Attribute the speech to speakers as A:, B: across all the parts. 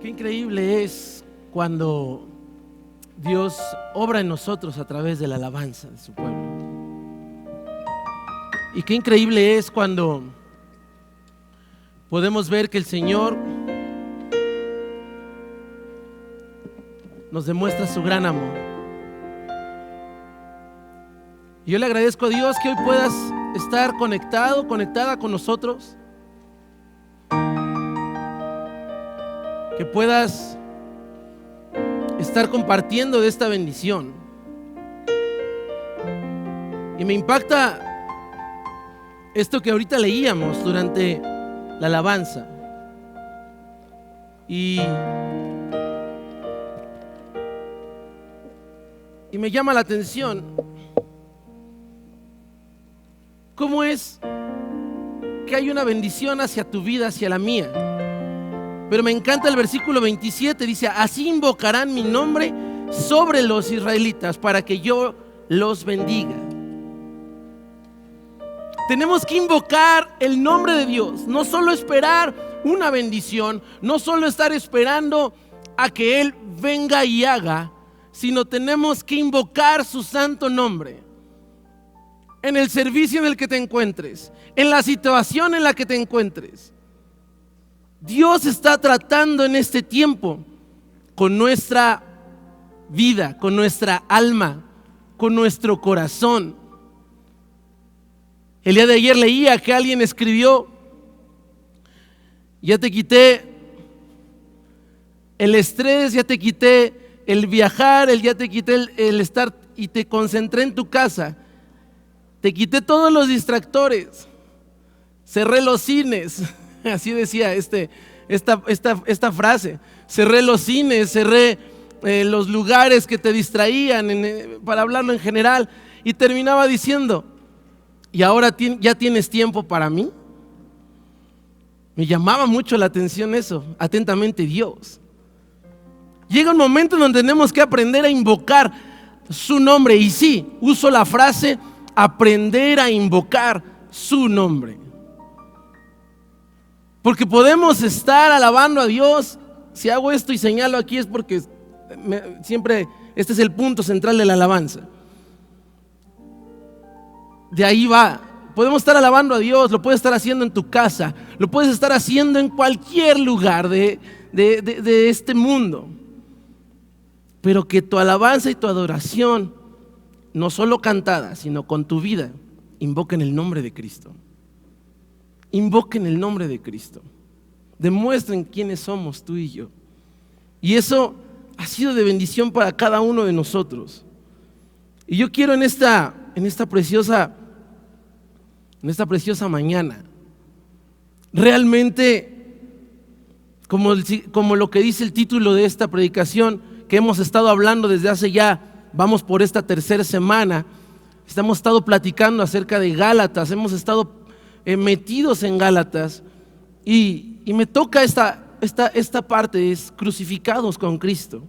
A: Qué increíble es cuando Dios obra en nosotros a través de la alabanza de su pueblo. Y qué increíble es cuando podemos ver que el Señor nos demuestra su gran amor. Y yo le agradezco a Dios que hoy puedas estar conectado, conectada con nosotros, que puedas estar compartiendo de esta bendición. Y me impacta esto que ahorita leíamos durante la alabanza. Y me llama la atención cómo es que hay una bendición hacia tu vida, hacia la mía. Pero me encanta el versículo 27, dice: así invocarán mi nombre sobre los israelitas para que yo los bendiga. Tenemos que invocar el nombre de Dios, no solo esperar una bendición, no solo estar esperando a que Él venga y haga, sino tenemos que invocar su santo nombre. En el servicio en el que te encuentres, en la situación en la que te encuentres, Dios está tratando en este tiempo con nuestra vida, con nuestra alma, con nuestro corazón. El día de ayer leía que alguien escribió: ya te quité el estrés, ya te quité el viajar, ya te quité el estar y te concentré en tu casa. Te quité todos los distractores, cerré los cines. Así decía esta frase: cerré los cines, cerré los lugares que te distraían, para hablarlo en general. Y terminaba diciendo: ¿y ahora ya tienes tiempo para mí? Me llamaba mucho la atención eso. Atentamente, Dios. Llega un momento en donde tenemos que aprender a invocar su nombre. Y sí, uso la frase aprender a invocar su nombre. Porque podemos estar alabando a Dios. Si hago esto y señalo aquí es porque siempre este es el punto central de la alabanza. De ahí va. Podemos estar alabando a Dios, lo puedes estar haciendo en tu casa, lo puedes estar haciendo en cualquier lugar de este mundo. Pero que tu alabanza y tu adoración, no solo cantada, sino con tu vida, invoquen el nombre de Cristo. Invoquen el nombre de Cristo. Demuestren quiénes somos tú y yo. Y eso ha sido de bendición para cada uno de nosotros. Y yo quiero en esta preciosa mañana, realmente, como lo que dice el título de esta predicación, que hemos estado hablando desde hace ya, vamos por esta tercera semana, hemos estado platicando acerca de Gálatas, hemos estado metidos en Gálatas, y me toca esta parte, es crucificados con Cristo,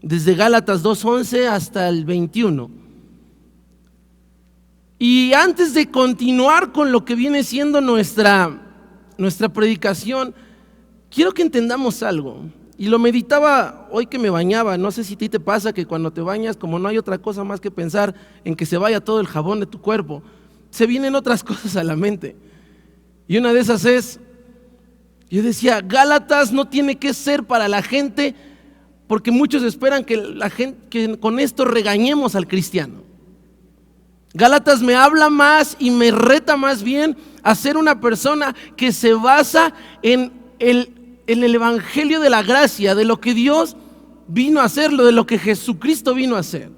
A: desde Gálatas 2:11 hasta el 21. Y antes de continuar con lo que viene siendo nuestra predicación, quiero que entendamos algo. Y lo meditaba hoy que me bañaba. No sé si a ti te pasa que cuando te bañas, como no hay otra cosa más que pensar en que se vaya todo el jabón de tu cuerpo, se vienen otras cosas a la mente. Y una de esas es, yo decía, Gálatas no tiene que ser para la gente, porque muchos esperan que con esto regañemos al cristiano. Gálatas me habla más y me reta más bien a ser una persona que se basa en el evangelio de la gracia, de lo que Dios vino a hacer, de lo que Jesucristo vino a hacer,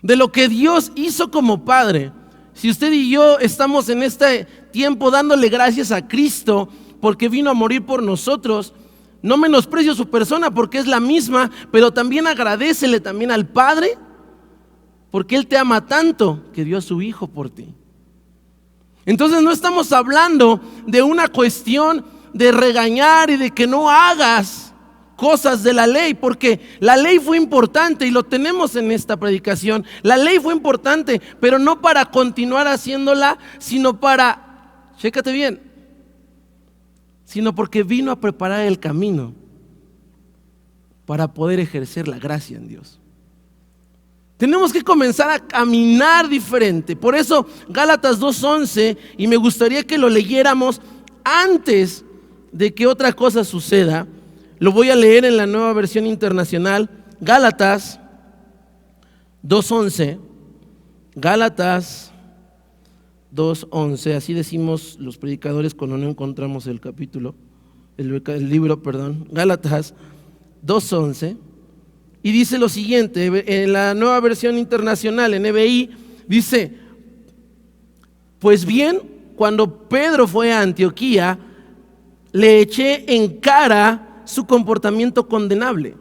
A: de lo que Dios hizo como Padre. Si usted y yo estamos en este tiempo dándole gracias a Cristo porque vino a morir por nosotros, no menosprecio su persona porque es la misma, pero también agradécele también al Padre, porque Él te ama tanto que dio a su Hijo por ti. Entonces no estamos hablando de una cuestión de regañar y de que no hagas cosas de la ley, porque la ley fue importante y lo tenemos en esta predicación. La ley fue importante, pero no para continuar haciéndola, sino para, chécate bien, sino porque vino a preparar el camino para poder ejercer la gracia en Dios. Tenemos que comenzar a caminar diferente. Por eso Gálatas 2:11, y me gustaría que lo leyéramos antes de que otra cosa suceda. Lo voy a leer en la Nueva Versión Internacional. Gálatas 2:11. Gálatas 2:11, así decimos los predicadores cuando no encontramos el libro. Gálatas 2:11. Y dice lo siguiente, en la Nueva Versión Internacional, en NBI, dice: pues bien, cuando Pedro fue a Antioquía, le eché en cara su comportamiento condenable.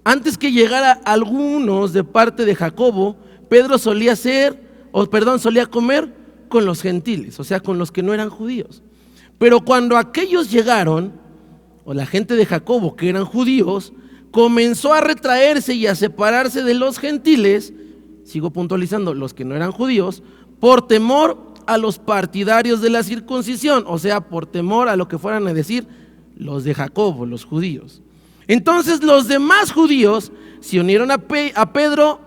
A: Antes que llegara algunos de parte de Jacobo, Pedro solía comer con los gentiles, o sea, con los que no eran judíos. Pero cuando aquellos llegaron, o la gente de Jacobo, que eran judíos, comenzó a retraerse y a separarse de los gentiles, sigo puntualizando, los que no eran judíos, por temor a los partidarios de la circuncisión, o sea, por temor a lo que fueran a decir los de Jacobo, los judíos. Entonces los demás judíos se unieron a Pedro,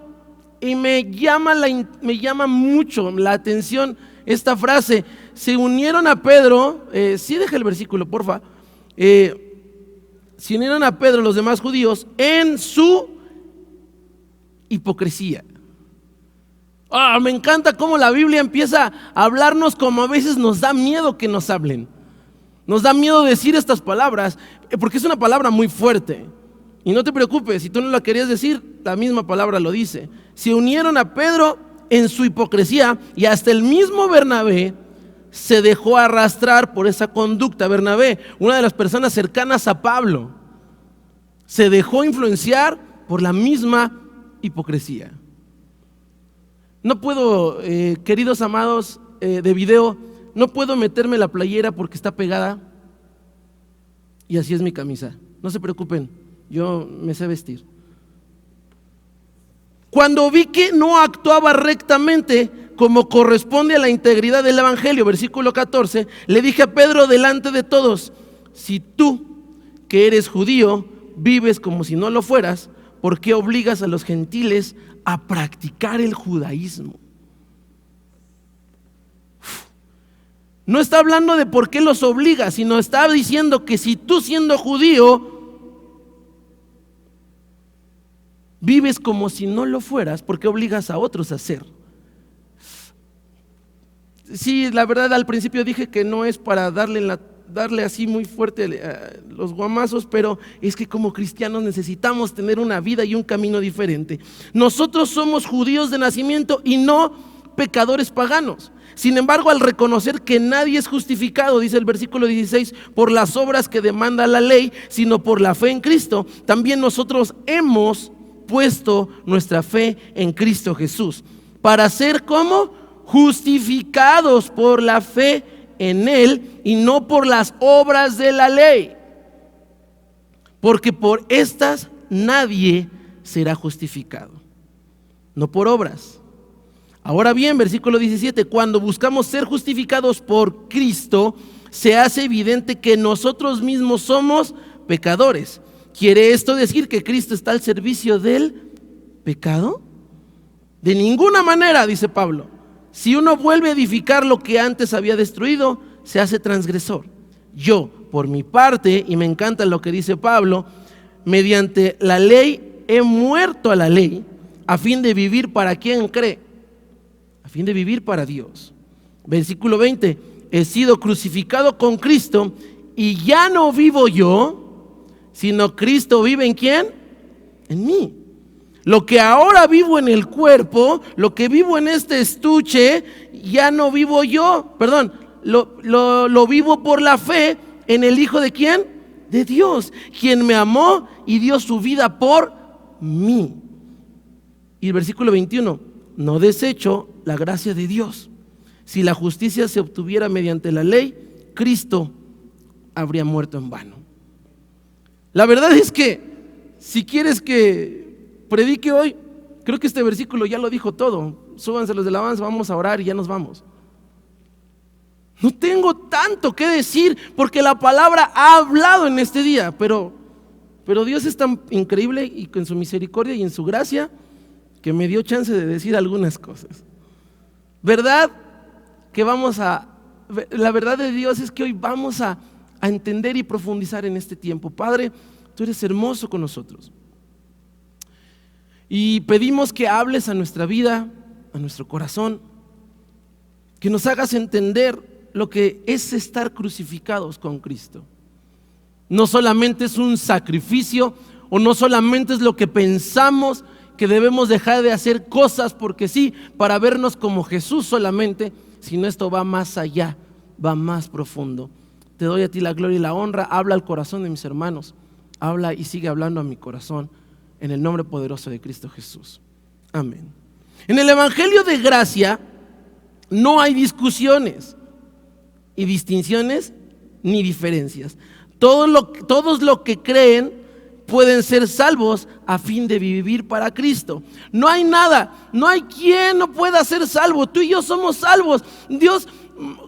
A: y me llama mucho la atención esta frase: se unieron a Pedro. Sí, deja el versículo, porfa. Se unieron a Pedro los demás judíos en su hipocresía. Me encanta cómo la Biblia empieza a hablarnos como a veces nos da miedo que nos hablen. Nos da miedo decir estas palabras, porque es una palabra muy fuerte. Y no te preocupes, si tú no la querías decir, la misma palabra lo dice. Se unieron a Pedro en su hipocresía, y hasta el mismo Bernabé se dejó arrastrar por esa conducta. Bernabé, una de las personas cercanas a Pablo, se dejó influenciar por la misma hipocresía. No puedo, queridos amados de video, no puedo meterme la playera porque está pegada, y así es mi camisa. No se preocupen, yo me sé vestir. Cuando vi que no actuaba rectamente como corresponde a la integridad del evangelio, versículo 14, le dije a Pedro delante de todos: si tú, que eres judío, vives como si no lo fueras, ¿por qué obligas a los gentiles a practicar el judaísmo? No está hablando de por qué los obliga, sino está diciendo que si tú, siendo judío, vives como si no lo fueras, ¿por qué obligas a otros a hacer? Sí, la verdad, al principio dije que no es para darle así muy fuerte los guamazos, pero es que como cristianos necesitamos tener una vida y un camino diferente. Nosotros somos judíos de nacimiento y no pecadores paganos. Sin embargo, al reconocer que nadie es justificado, dice el versículo 16, por las obras que demanda la ley, sino por la fe en Cristo, también nosotros hemos puesto nuestra fe en Cristo Jesús, para ser como justificados por la fe en Él y no por las obras de la ley, porque por estas nadie será justificado, no por obras. Ahora bien, versículo 17, cuando buscamos ser justificados por Cristo, se hace evidente que nosotros mismos somos pecadores. ¿Quiere esto decir que Cristo está al servicio del pecado? De ninguna manera, dice Pablo. Si uno vuelve a edificar lo que antes había destruido, se hace transgresor. Yo, por mi parte, y me encanta lo que dice Pablo, mediante la ley he muerto a la ley, a fin de vivir para quien cree, a fin de vivir para Dios. Versículo 20, he sido crucificado con Cristo, y ya no vivo yo, sino Cristo vive ¿en quién? En mí. Lo que ahora vivo en el cuerpo, lo que vivo en este estuche, ya no vivo yo, perdón, lo vivo por la fe en el Hijo de ¿quién? De Dios, quien me amó y dio su vida por mí. Y el versículo 21, no desecho la gracia de Dios. Si la justicia se obtuviera mediante la ley, Cristo habría muerto en vano. La verdad es que si quieres que predique hoy, creo que este versículo ya lo dijo todo. Súbanse los de la alabanza, vamos a orar y ya nos vamos. No tengo tanto que decir porque la palabra ha hablado en este día, pero Dios es tan increíble y con su misericordia y en su gracia que me dio chance de decir algunas cosas. La verdad de Dios es que hoy vamos a entender y profundizar en este tiempo. Padre, tú eres hermoso con nosotros. Y pedimos que hables a nuestra vida, a nuestro corazón, que nos hagas entender lo que es estar crucificados con Cristo. No solamente es un sacrificio, o no solamente es lo que pensamos que debemos dejar de hacer cosas porque sí, para vernos como Jesús solamente, sino esto va más allá, va más profundo. Te doy a ti la gloria y la honra. Habla al corazón de mis hermanos, habla y sigue hablando a mi corazón, en el nombre poderoso de Cristo Jesús. Amén. En el Evangelio de gracia no hay discusiones y distinciones ni diferencias. Todos los que creen pueden ser salvos a fin de vivir para Cristo. No hay nada, no hay quien no pueda ser salvo. Tú y yo somos salvos.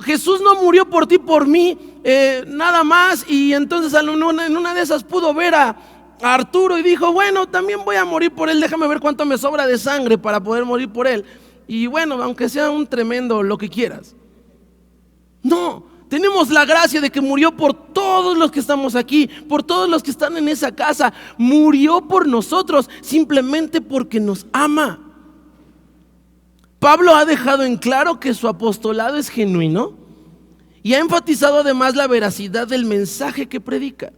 A: Jesús no murió por ti, por mí, nada más. Y entonces en una de esas pudo ver a Arturo y dijo, bueno, también voy a morir por él, déjame ver cuánto me sobra de sangre para poder morir por él. Y bueno, aunque sea un tremendo lo que quieras. No, tenemos la gracia de que murió por todos los que estamos aquí, por todos los que están en esa casa. Murió por nosotros simplemente porque nos ama. Pablo ha dejado en claro que su apostolado es genuino y ha enfatizado además la veracidad del mensaje que predica.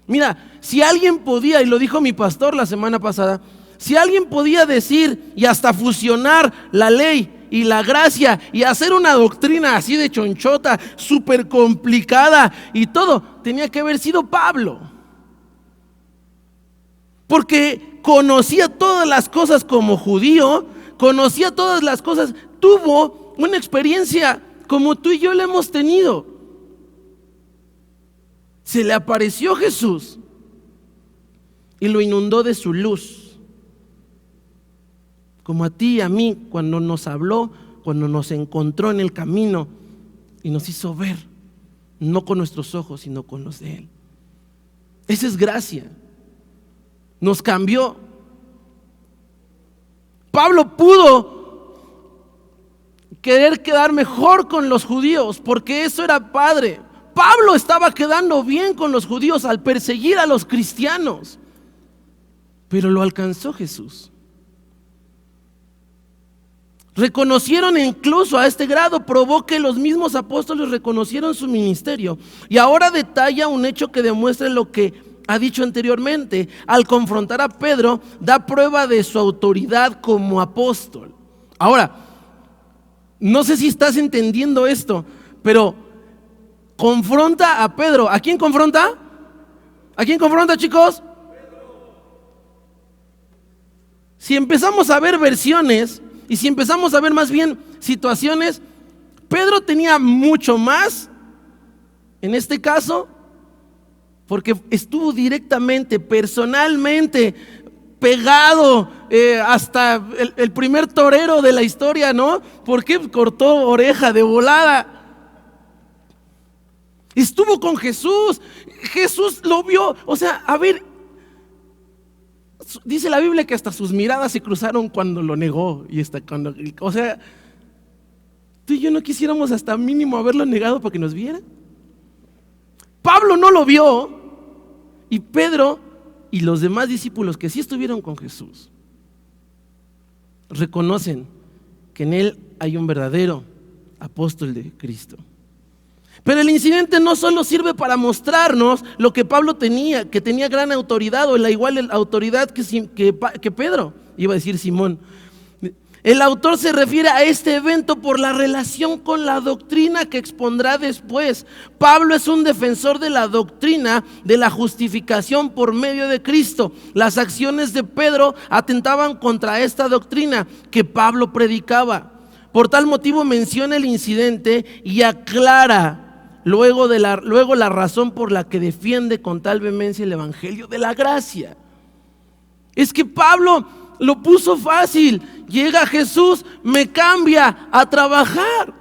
A: Mira, si alguien podía, y lo dijo mi pastor la semana pasada, si alguien podía decir y hasta fusionar la ley y la gracia y hacer una doctrina así de chonchota, súper complicada y todo, tenía que haber sido Pablo. Porque conocía todas las cosas como judío, conocía todas las cosas, tuvo una experiencia como tú y yo la hemos tenido. Se le apareció Jesús y lo inundó de su luz, como a ti y a mí cuando nos habló, cuando nos encontró en el camino y nos hizo ver, no con nuestros ojos, sino con los de Él. Esa es gracia. Nos cambió. Pablo pudo querer quedar mejor con los judíos porque eso era padre. Pablo estaba quedando bien con los judíos al perseguir a los cristianos, pero lo alcanzó Jesús. Reconocieron incluso a este grado, probó que los mismos apóstoles reconocieron su ministerio. Y ahora detalla un hecho que demuestra lo que ha dicho anteriormente. Al confrontar a Pedro, da prueba de su autoridad como apóstol. Ahora, no sé si estás entendiendo esto, pero confronta a Pedro. ¿A quién confronta? ¿A quién confronta, chicos? Si empezamos a ver versiones y si empezamos a ver más bien situaciones, Pedro tenía mucho más en este caso, porque estuvo directamente, personalmente pegado hasta el primer torero de la historia, ¿no? Porque cortó oreja de volada. Estuvo con Jesús, Jesús lo vio, o sea, a ver, dice la Biblia que hasta sus miradas se cruzaron cuando lo negó y hasta cuando, o sea, tú y yo no quisiéramos hasta mínimo haberlo negado para que nos viera. Pablo no lo vio y Pedro y los demás discípulos que sí estuvieron con Jesús reconocen que en él hay un verdadero apóstol de Cristo. Pero el incidente no solo sirve para mostrarnos lo que Pablo tenía, que tenía gran autoridad o la igual autoridad que Pedro, iba a decir Simón. El autor se refiere a este evento por la relación con la doctrina que expondrá después. Pablo es un defensor de la doctrina de la justificación por medio de Cristo. Las acciones de Pedro atentaban contra esta doctrina que Pablo predicaba. Por tal motivo menciona el incidente y aclara luego la razón por la que defiende con tal vehemencia el evangelio de la gracia. Es que Pablo lo puso fácil. Llega Jesús, me cambia a trabajar.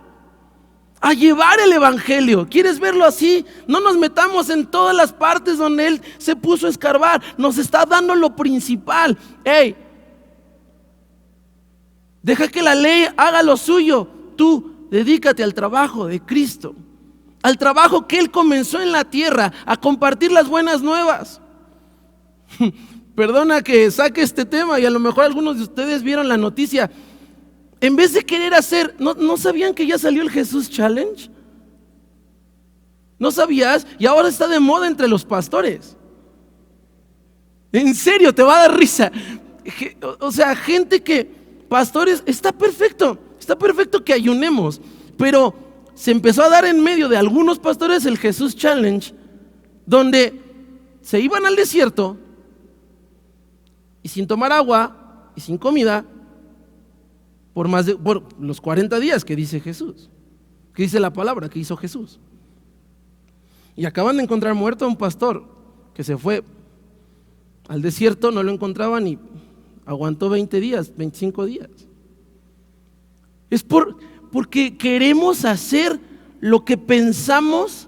A: a llevar el evangelio. ¿Quieres verlo así? No nos metamos en todas las partes donde Él se puso a escarbar. Nos está dando lo principal. Hey, deja que la ley haga lo suyo. Tú dedícate al trabajo de Cristo, al trabajo que Él comenzó en la tierra, a compartir las buenas nuevas. Perdona que saque este tema y a lo mejor algunos de ustedes vieron la noticia. En vez de querer hacer, ¿no sabían que ya salió el Jesús Challenge? ¿No sabías? Y ahora está de moda entre los pastores. En serio, te va a dar risa. O sea, gente que, pastores, está perfecto que ayunemos, pero se empezó a dar en medio de algunos pastores el Jesús Challenge, donde se iban al desierto y sin tomar agua y sin comida por los 40 días que dice Jesús, que dice la palabra que hizo Jesús. Y acaban de encontrar muerto a un pastor que se fue al desierto, no lo encontraban y aguantó 20 días, 25 días. Es porque queremos hacer lo que pensamos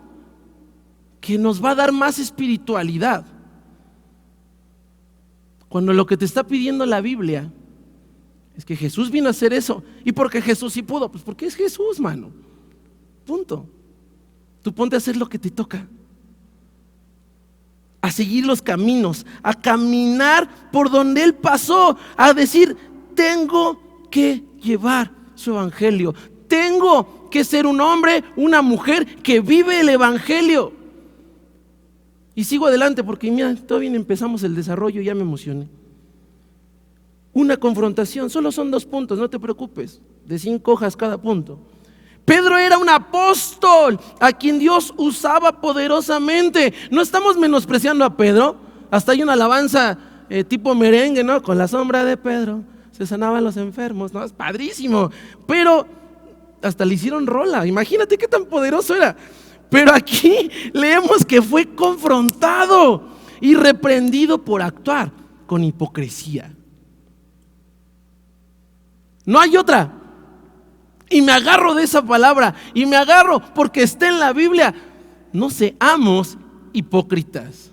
A: que nos va a dar más espiritualidad, cuando lo que te está pidiendo la Biblia es que Jesús vino a hacer eso. ¿Y porque Jesús sí pudo? Pues porque es Jesús, mano. Punto. Tú ponte a hacer lo que te toca, a seguir los caminos, a caminar por donde Él pasó, a decir, tengo que llevar su evangelio, tengo que ser un hombre, una mujer que vive el evangelio. Y sigo adelante porque mira, todavía empezamos el desarrollo, ya me emocioné. Una confrontación, solo son 2 puntos, no te preocupes, de 5 hojas cada punto. Pedro era un apóstol a quien Dios usaba poderosamente. No estamos menospreciando a Pedro. Hasta hay una alabanza tipo merengue, ¿no? Con la sombra de Pedro se sanaban los enfermos, ¿no? Es padrísimo. Pero hasta le hicieron rola. Imagínate qué tan poderoso era. Pero aquí leemos que fue confrontado y reprendido por actuar con hipocresía. No hay otra. Y me agarro de esa palabra, y me agarro porque está en la Biblia. No seamos hipócritas.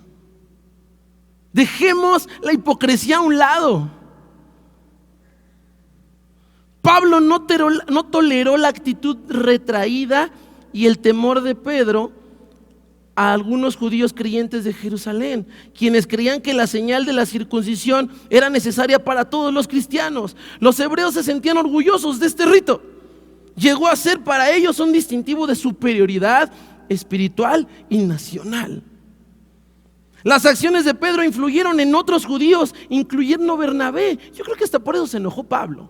A: Dejemos la hipocresía a un lado. Pablo no toleró la actitud retraída y el temor de Pedro a algunos judíos creyentes de Jerusalén, quienes creían que la señal de la circuncisión era necesaria para todos los cristianos. Los hebreos se sentían orgullosos de este rito. Llegó a ser para ellos un distintivo de superioridad espiritual y nacional. Las acciones de Pedro influyeron en otros judíos, incluyendo Bernabé. Yo creo que hasta por eso se enojó Pablo.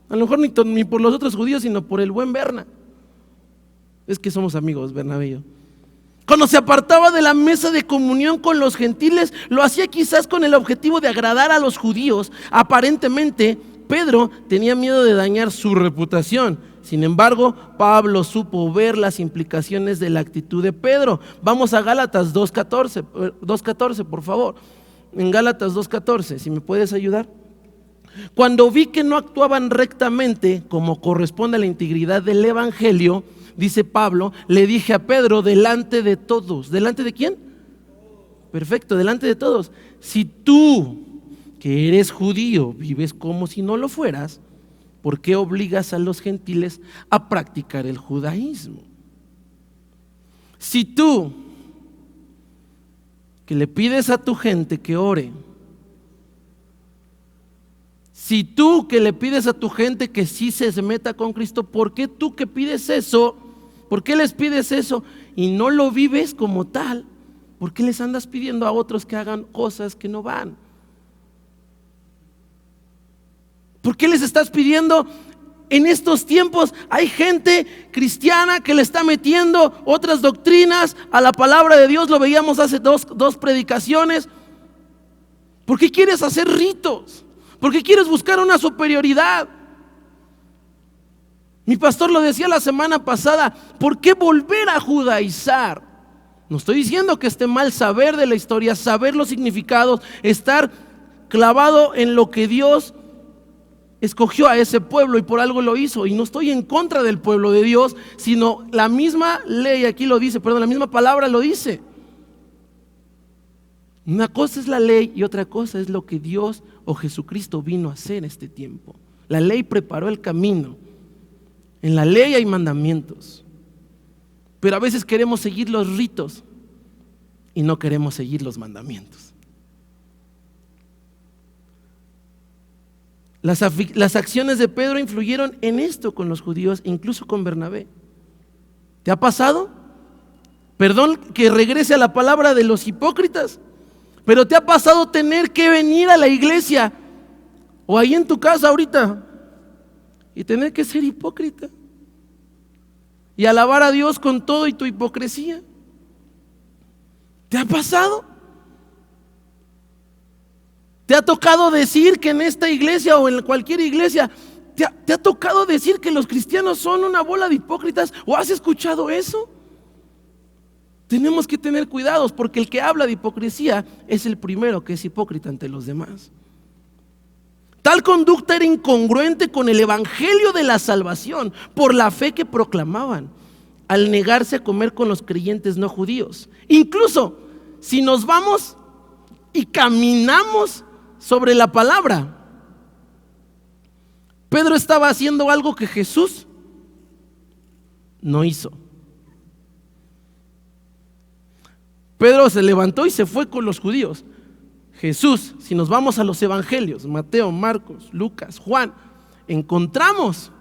A: A lo mejor ni por los otros judíos, sino por el buen Berna. Es que somos amigos, Bernabé y yo. Cuando se apartaba de la mesa de comunión con los gentiles, lo hacía quizás con el objetivo de agradar a los judíos. Aparentemente, Pedro tenía miedo de dañar su reputación. Sin embargo, Pablo supo ver las implicaciones de la actitud de Pedro. Vamos a Gálatas 2:14, por favor. En Gálatas 2:14, si me puedes ayudar. Cuando vi que no actuaban rectamente como corresponde a la integridad del evangelio, dice Pablo, le dije a Pedro delante de todos. ¿Delante de quién? Perfecto, delante de todos. Si tú, que eres judío, vives como si no lo fueras, ¿por qué obligas a los gentiles a practicar el judaísmo? Si tú, que le pides a tu gente que ore, si tú que le pides a tu gente que sí se meta con Cristo, ¿por qué tú que pides eso? ¿Por qué les pides eso y no lo vives como tal? ¿Por qué les andas pidiendo a otros que hagan cosas que no van? ¿Por qué les estás pidiendo? En estos tiempos hay gente cristiana que le está metiendo otras doctrinas a la palabra de Dios. Lo veíamos hace dos predicaciones. ¿Por qué quieres hacer ritos? ¿Por qué quieres buscar una superioridad? Mi pastor lo decía la semana pasada, ¿por qué volver a judaizar? No estoy diciendo que esté mal saber de la historia, saber los significados, estar clavado en lo que Dios escogió a ese pueblo y por algo lo hizo. Y no estoy en contra del pueblo de Dios, sino la misma ley aquí lo dice, la misma palabra lo dice. Una cosa es la ley y otra cosa es lo que Dios o Jesucristo vino a hacer en este tiempo. La ley preparó el camino. En la ley hay mandamientos, pero a veces queremos seguir los ritos y no queremos seguir los mandamientos. Las acciones de Pedro influyeron en esto con los judíos, incluso con Bernabé. ¿Te ha pasado? Perdón que regrese a la palabra de los hipócritas, pero ¿te ha pasado tener que venir a la iglesia o ahí en tu casa ahorita y tener que ser hipócrita y alabar a Dios con todo y tu hipocresía? ¿Te ha pasado? ¿Te ha tocado decir que en esta iglesia o en cualquier iglesia te ha tocado decir que los cristianos son una bola de hipócritas? ¿O has escuchado eso? Tenemos que tener cuidados, porque el que habla de hipocresía es el primero que es hipócrita ante los demás. Tal conducta era incongruente con el evangelio de la salvación por la fe que proclamaban, al negarse a comer con los creyentes no judíos. Incluso si nos vamos y caminamos sobre la palabra, Pedro estaba haciendo algo que Jesús no hizo. Pedro se levantó y se fue con los judíos. Jesús, si nos vamos a los evangelios, Mateo, Marcos, Lucas, Juan, encontramos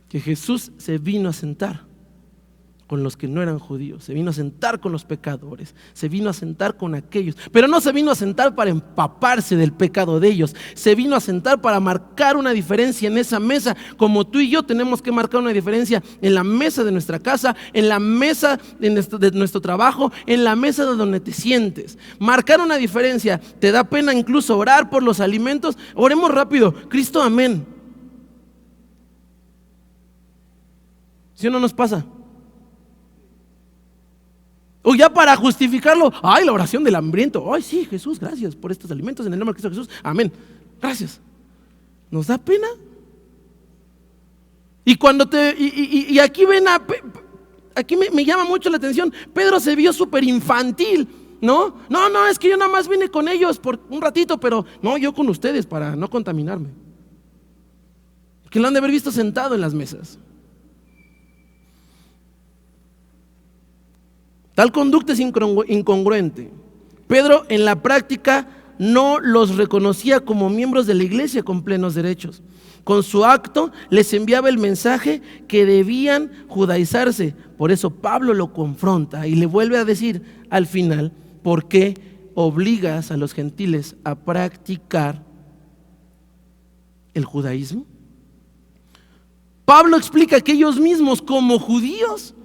A: que Jesús se vino a sentar con los que no eran judíos, se vino a sentar con los pecadores, se vino a sentar con aquellos, pero no se vino a sentar para empaparse del pecado de ellos, se vino a sentar para marcar una diferencia en esa mesa, como tú y yo tenemos que marcar una diferencia en la mesa de nuestra casa, en la mesa de nuestro trabajo, en la mesa de donde te sientes. Marcar una diferencia. ¿Te da pena incluso orar por los alimentos? Oremos rápido. Cristo, amén. ¿Sí o no nos pasa? O ya para justificarlo, ay, la oración del hambriento, ay, sí, Jesús, gracias por estos alimentos en el nombre de Cristo Jesús, amén, gracias. ¿Nos da pena? Y cuando y aquí ven aquí me llama mucho la atención, Pedro se vio súper infantil, ¿no? No, es que yo nada más vine con ellos por un ratito, pero no, yo con ustedes para no contaminarme. Que lo han de haber visto sentado en las mesas. Tal conducta es incongruente. Pedro en la práctica no los reconocía como miembros de la iglesia con plenos derechos. Con su acto les enviaba el mensaje que debían judaizarse. Por eso Pablo lo confronta y le vuelve a decir al final: ¿por qué obligas a los gentiles a practicar el judaísmo? Pablo explica que ellos mismos, como judíos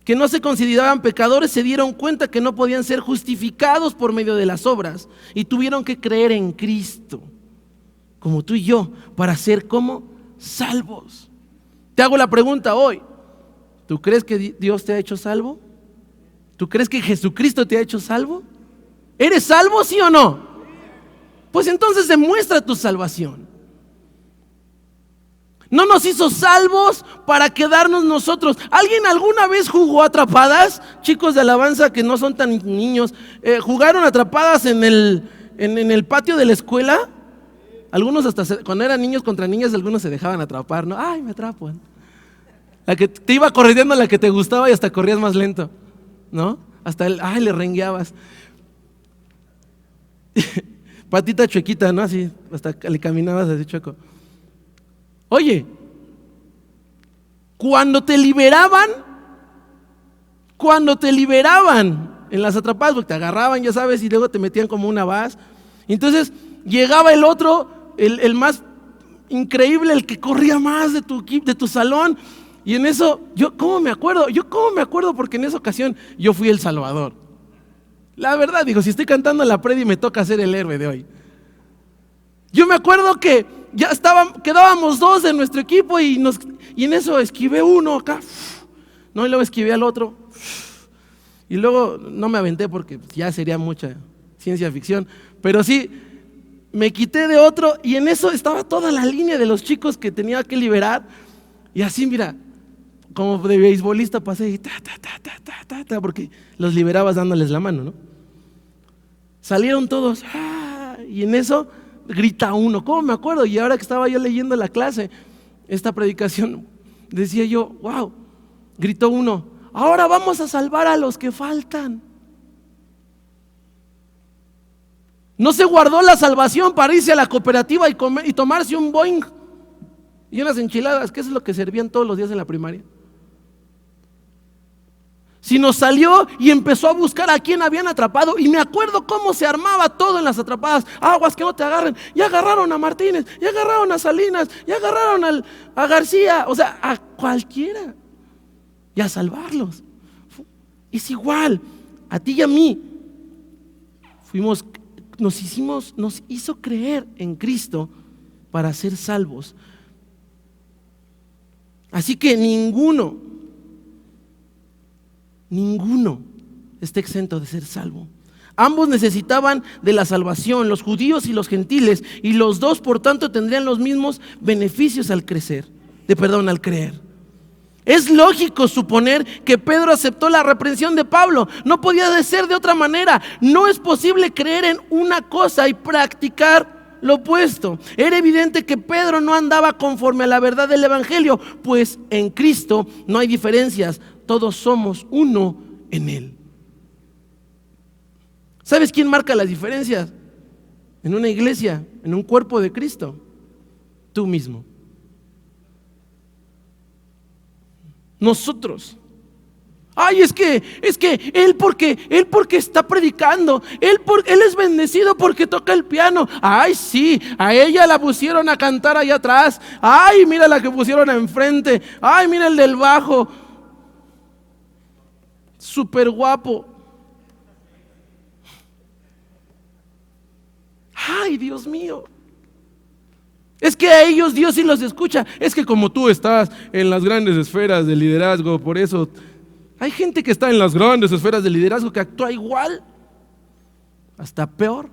A: que no se consideraban pecadores, se dieron cuenta que no podían ser justificados por medio de las obras y tuvieron que creer en Cristo, como tú y yo, para ser como salvos. Te hago la pregunta hoy: ¿tú crees que Dios te ha hecho salvo? ¿Tú crees que Jesucristo te ha hecho salvo? ¿Eres salvo, sí o no? Pues entonces demuestra tu salvación. No nos hizo salvos para quedarnos nosotros. ¿Alguien alguna vez jugó atrapadas? Chicos de alabanza que no son tan niños, ¿jugaron atrapadas en el patio de la escuela? Algunos hasta cuando eran niños contra niñas, algunos se dejaban atrapar, ¿no? Ay, me atrapan. La que te iba corriendo, la que te gustaba, y hasta corrías más lento, ¿no? Hasta le rengueabas. Patita chuequita, ¿no? Así, hasta le caminabas así chueco. Oye, cuando te liberaban en las atrapadas, porque te agarraban, ya sabes, y luego te metían como una vas. Entonces llegaba el otro, el más increíble, el que corría más de tu salón. Y en eso, ¿cómo me acuerdo? Porque en esa ocasión yo fui el salvador. La verdad, digo, si estoy cantando en la predi me toca ser el héroe de hoy. Yo me acuerdo que ya quedábamos dos de nuestro equipo y en eso esquivé uno acá, ¿no? Y luego esquivé al otro, y luego no me aventé porque ya sería mucha ciencia ficción, pero sí, me quité de otro y en eso estaba toda la línea de los chicos que tenía que liberar. Y así, mira, como de beisbolista pasé y porque los liberabas dándoles la mano, ¿no? Salieron todos, y en eso grita uno. ¿Cómo me acuerdo? Y ahora que estaba yo leyendo la clase, esta predicación, decía yo, wow, gritó uno, ahora vamos a salvar a los que faltan. No se guardó la salvación para irse a la cooperativa y tomarse un Boing y unas enchiladas, que eso es lo que servían todos los días en la primaria. Sino salió y empezó a buscar a quién habían atrapado. Y me acuerdo cómo se armaba todo en las atrapadas. Aguas que no te agarren. Ya agarraron a Martínez, ya agarraron a Salinas, ya agarraron a García. O sea, a cualquiera. Y a salvarlos. Es igual, a ti y a mí. Nos hizo creer en Cristo para ser salvos. Así que ninguno está exento de ser salvo. Ambos necesitaban de la salvación, los judíos y los gentiles, y los dos por tanto tendrían los mismos beneficios al creer. Es lógico suponer que Pedro aceptó la reprensión de Pablo. No podía ser de otra manera. No es posible creer en una cosa y practicar lo opuesto. Era evidente que Pedro no andaba conforme a la verdad del evangelio, pues en Cristo no hay diferencias. Todos somos uno en Él. ¿Sabes quién marca las diferencias? En una iglesia, en un cuerpo de Cristo. Tú mismo. Nosotros. Ay, es que él porque está predicando, él es bendecido porque toca el piano. Ay, sí, a ella la pusieron a cantar allá atrás. Ay, mira la que pusieron enfrente. Ay, mira el del bajo. Súper guapo. Ay, Dios mío. Es que a ellos Dios sí los escucha. Es que como tú estás en las grandes esferas de liderazgo, por eso hay gente que está en las grandes esferas de liderazgo que actúa igual, hasta peor.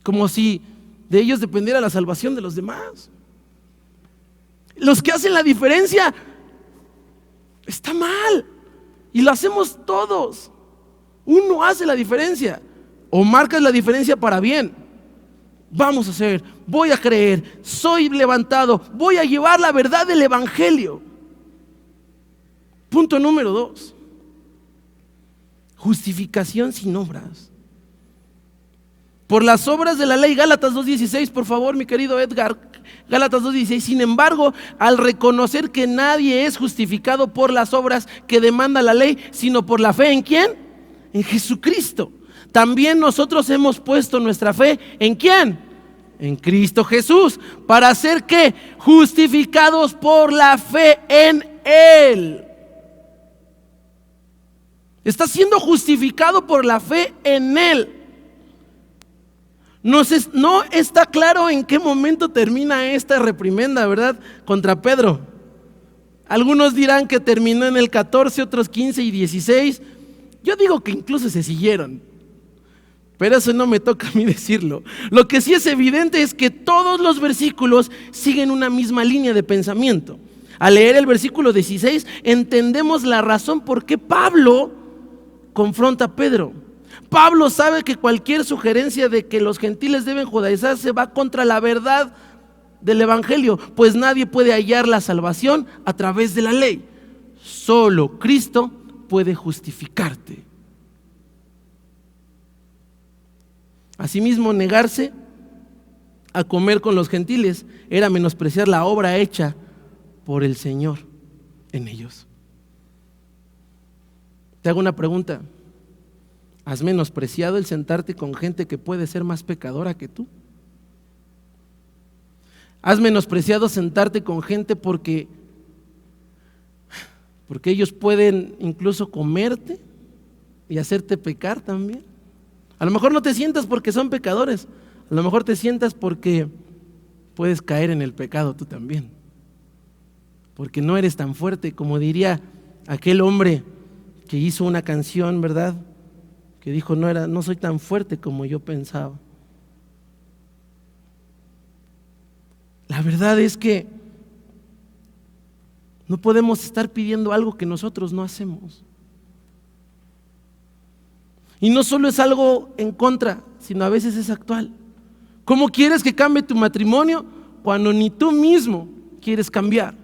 A: Como si de ellos dependiera la salvación de los demás. Los que hacen la diferencia está mal y lo hacemos todos. Uno hace la diferencia o marcas la diferencia para bien. Vamos a hacer, voy a creer, soy levantado, voy a llevar la verdad del evangelio. Punto número 2. Justificación sin obras. Por las obras de la ley, Gálatas 2:16, por favor, mi querido Edgar, Gálatas 2:16. Sin embargo, al reconocer que nadie es justificado por las obras que demanda la ley, sino por la fe, ¿en quién? En Jesucristo. También nosotros hemos puesto nuestra fe, ¿en quién? En Cristo Jesús. ¿Para ser qué? Justificados por la fe en Él. Está siendo justificado por la fe en Él. No está claro en qué momento termina esta reprimenda, ¿verdad? Contra Pedro. Algunos dirán que terminó en el 14, otros 15 y 16. Yo digo que incluso se siguieron, pero eso no me toca a mí decirlo. Lo que sí es evidente es que todos los versículos siguen una misma línea de pensamiento. Al leer el versículo 16 entendemos la razón por qué Pablo confronta a Pedro. Pablo sabe que cualquier sugerencia de que los gentiles deben judaizarse va contra la verdad del evangelio, pues nadie puede hallar la salvación a través de la ley. Solo Cristo puede justificarte. Asimismo, negarse a comer con los gentiles era menospreciar la obra hecha por el Señor en ellos. Te hago una pregunta. ¿Has menospreciado el sentarte con gente que puede ser más pecadora que tú? ¿Has menospreciado sentarte con gente porque ellos pueden incluso comerte y hacerte pecar también? A lo mejor no te sientas porque son pecadores, a lo mejor te sientas porque puedes caer en el pecado tú también, porque no eres tan fuerte como diría aquel hombre que hizo una canción, ¿verdad? que dijo, no soy tan fuerte como yo pensaba. La verdad es que no podemos estar pidiendo algo que nosotros no hacemos. Y no solo es algo en contra, sino a veces es actual. ¿Cómo quieres que cambie tu matrimonio cuando ni tú mismo quieres cambiar?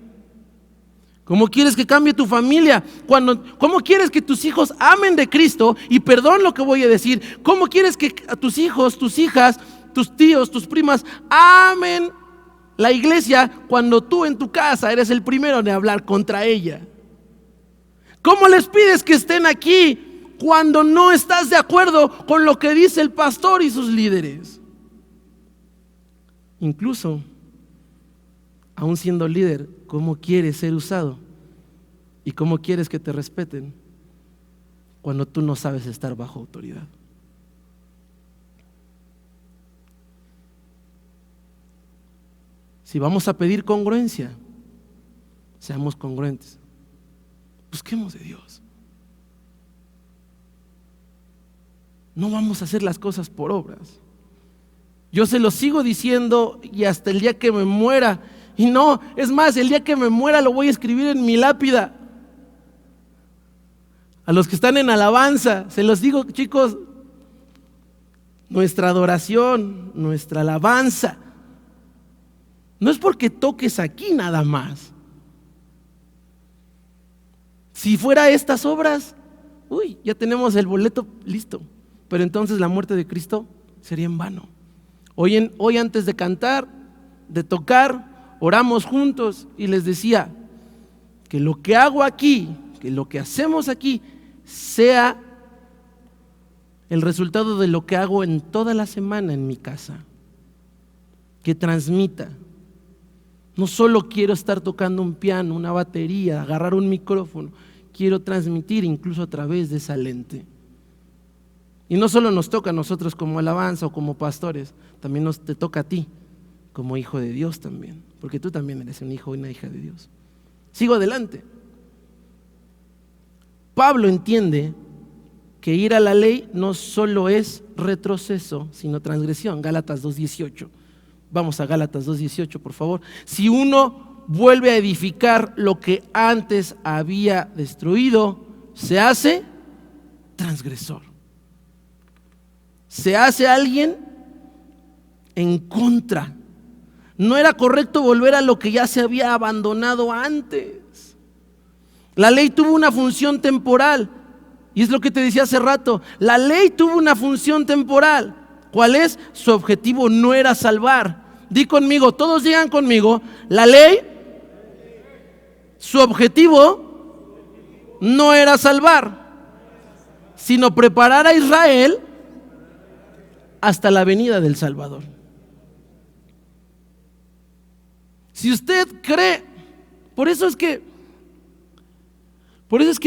A: ¿Cómo quieres que cambie tu familia? ¿Cómo quieres que tus hijos amen de Cristo? Y perdón lo que voy a decir. ¿Cómo quieres que a tus hijos, tus hijas, tus tíos, tus primas amen la iglesia cuando tú en tu casa eres el primero de hablar contra ella? ¿Cómo les pides que estén aquí cuando no estás de acuerdo con lo que dice el pastor y sus líderes? Incluso, aún siendo líder, ¿cómo quieres ser usado? ¿Y cómo quieres que te respeten cuando tú no sabes estar bajo autoridad? Si vamos a pedir congruencia, seamos congruentes. Busquemos de Dios. No vamos a hacer las cosas por obras. Yo se lo sigo diciendo y hasta el día que me muera. Y no, es más, el día que me muera lo voy a escribir en mi lápida. A los que están en alabanza, se los digo, chicos, nuestra adoración, nuestra alabanza, no es porque toques aquí nada más. Si fuera estas obras, ya tenemos el boleto listo, pero entonces la muerte de Cristo sería en vano. Hoy antes de cantar, de tocar, oramos juntos y les decía que lo que hago aquí, que lo que hacemos aquí, sea el resultado de lo que hago en toda la semana en mi casa, que transmita. No solo quiero estar tocando un piano, una batería, agarrar un micrófono, quiero transmitir incluso a través de esa lente. Y no solo nos toca a nosotros como alabanza o como pastores, también te toca a ti como hijo de Dios también, porque tú también eres un hijo y una hija de Dios. Sigo adelante. Pablo entiende que ir a la ley no solo es retroceso, sino transgresión. Gálatas 2:18. Vamos a Gálatas 2:18, por favor. Si uno vuelve a edificar lo que antes había destruido, se hace transgresor. Se hace alguien en contra. No era correcto volver a lo que ya se había abandonado antes. La ley tuvo una función temporal, y es lo que te decía hace rato. La ley tuvo una función temporal. ¿Cuál es? Su objetivo no era salvar. Di conmigo, todos digan conmigo, la ley, su objetivo no era salvar, sino preparar a Israel hasta la venida del Salvador. Si usted cree, por eso es que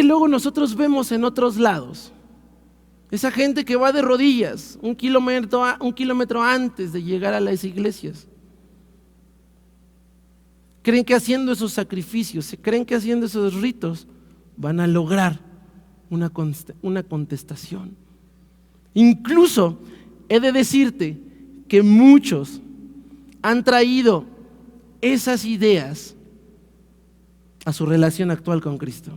A: luego nosotros vemos en otros lados esa gente que va de rodillas un kilómetro antes de llegar a las iglesias. Creen que haciendo esos sacrificios, creen que haciendo esos ritos van a lograr una contestación. Incluso he de decirte que muchos han traído esas ideas a su relación actual con Cristo.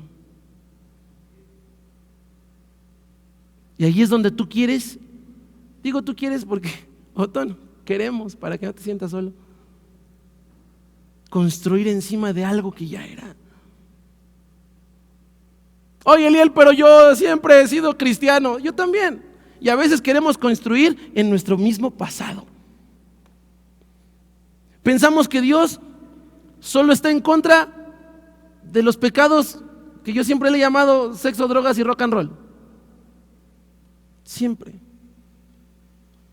A: Y ahí es donde tú quieres, digo tú quieres porque, Otón, queremos, para que no te sientas solo, construir encima de algo que ya era. Oye, Eliel, pero yo siempre he sido cristiano. Yo también. Y a veces queremos construir en nuestro mismo pasado. Pensamos que Dios solo está en contra de los pecados que yo siempre le he llamado sexo, drogas y rock and roll. Siempre.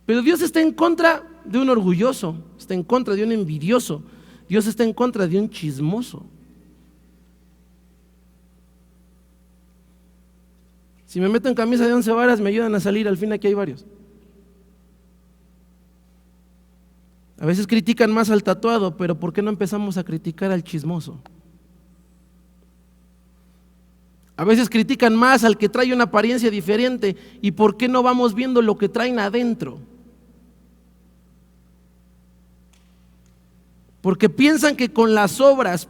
A: Pero Dios está en contra de un orgulloso, está en contra de un envidioso, Dios está en contra de un chismoso. Si me meto en camisa de 11 varas me ayudan a salir, al fin aquí hay varios. A veces critican más al tatuado, pero ¿por qué no empezamos a criticar al chismoso? A veces critican más al que trae una apariencia diferente. ¿Y por qué no vamos viendo lo que traen adentro? Porque piensan que con las obras,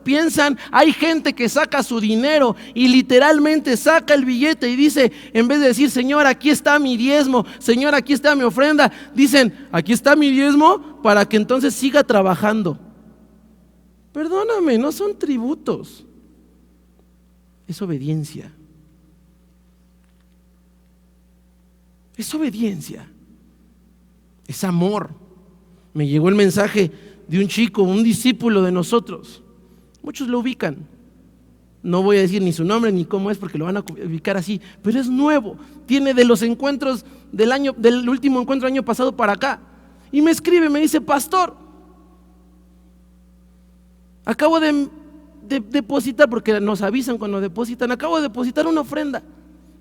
A: hay gente que saca su dinero y literalmente saca el billete y dice, en vez de decir, Señor, aquí está mi diezmo, Señor, aquí está mi ofrenda, dicen, aquí está mi diezmo para que entonces siga trabajando. Perdóname, no son tributos, es obediencia. Es obediencia, es amor. Me llegó el mensaje de un chico, un discípulo de nosotros. Muchos lo ubican. No voy a decir ni su nombre ni cómo es porque lo van a ubicar así, pero es nuevo. Tiene de los encuentros del último encuentro del año pasado para acá. Y me escribe, me dice, pastor, acabo de depositar, porque nos avisan cuando depositan, acabo de depositar una ofrenda.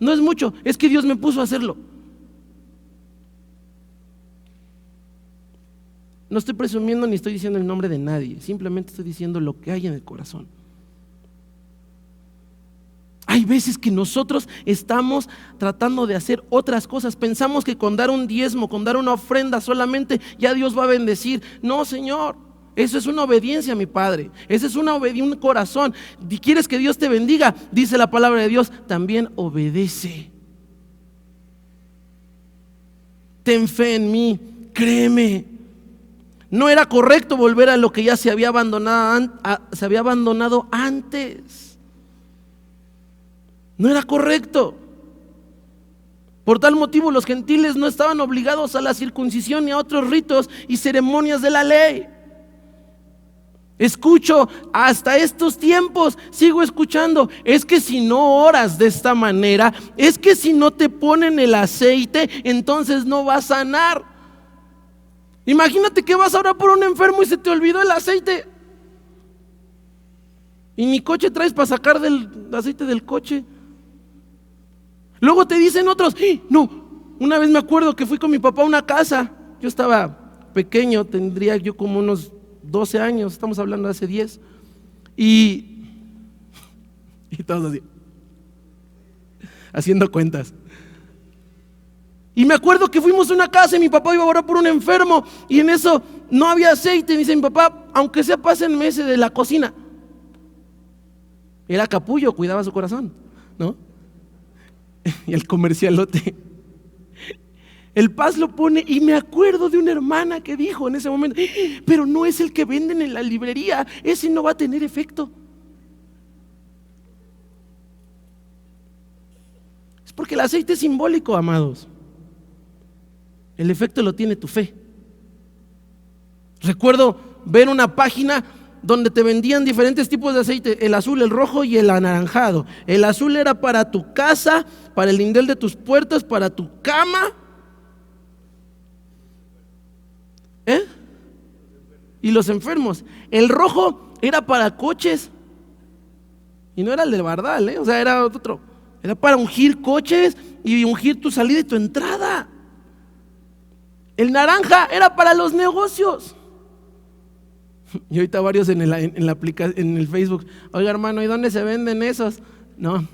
A: No es mucho, es que Dios me puso a hacerlo. No estoy presumiendo ni estoy diciendo el nombre de nadie, simplemente estoy diciendo lo que hay en el corazón. Hay veces que nosotros estamos tratando de hacer otras cosas, pensamos que con dar un diezmo, con dar una ofrenda solamente ya Dios va a bendecir. No, Señor, eso es una obediencia, mi Padre, eso es un corazón. ¿Y quieres que Dios te bendiga? Dice la palabra de Dios, también obedece. Ten fe en mí, créeme. No era correcto volver a lo que ya se había abandonado antes. No era correcto. Por tal motivo los gentiles no estaban obligados a la circuncisión ni a otros ritos y ceremonias de la ley. Escucho hasta estos tiempos, sigo escuchando, es que si no oras de esta manera, es que si no te ponen el aceite, entonces no vas a sanar. Imagínate que vas a orar por un enfermo y se te olvidó el aceite. Y ni coche traes para sacar del aceite del coche. Luego te dicen otros, no, una vez me acuerdo que fui con mi papá a una casa. Yo estaba pequeño, tendría yo como unos 12 años, estamos hablando de hace 10. Y todos así, haciendo cuentas. Y me acuerdo que fuimos a una casa y mi papá iba a orar por un enfermo y en eso no había aceite. Y dice mi papá, aunque sea pásenme ese de la cocina. Era capullo, cuidaba su corazón, ¿no? Y el comercialote, el Paz lo pone y me acuerdo de una hermana que dijo en ese momento, pero no es el que venden en la librería, ese no va a tener efecto. Es porque el aceite es simbólico, amados. El efecto lo tiene tu fe. Recuerdo ver una página donde te vendían diferentes tipos de aceite, el azul, el rojo y el anaranjado. El azul era para tu casa, para el lindel de tus puertas, para tu cama. Y los enfermos. El rojo era para coches. Y no era el del Bardal, o sea, era otro. Era para ungir coches y ungir tu salida y tu entrada. El naranja era para los negocios. Y ahorita varios en el Facebook, oiga hermano, ¿y dónde se venden esos? No.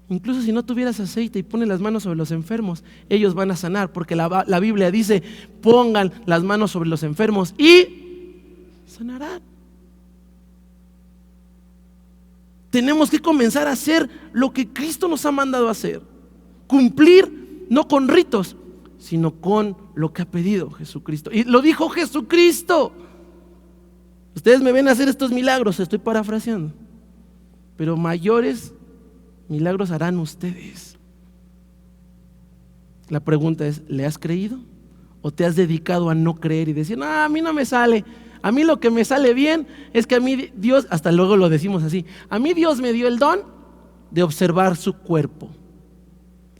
A: Incluso si no tuvieras aceite y pones las manos sobre los enfermos, ellos van a sanar, porque la Biblia dice, pongan las manos sobre los enfermos y sanarán. Tenemos que comenzar a hacer lo que Cristo nos ha mandado a hacer. Cumplir, no con ritos, sino con lo que ha pedido Jesucristo. Y lo dijo Jesucristo. Ustedes me ven hacer estos milagros, estoy parafraseando, pero mayores milagros harán ustedes. La pregunta es, ¿le has creído? ¿O te has dedicado a no creer y decir, no, a mí no me sale? A mí lo que me sale bien es que a mí Dios, hasta luego lo decimos así, a mí Dios me dio el don de observar su cuerpo.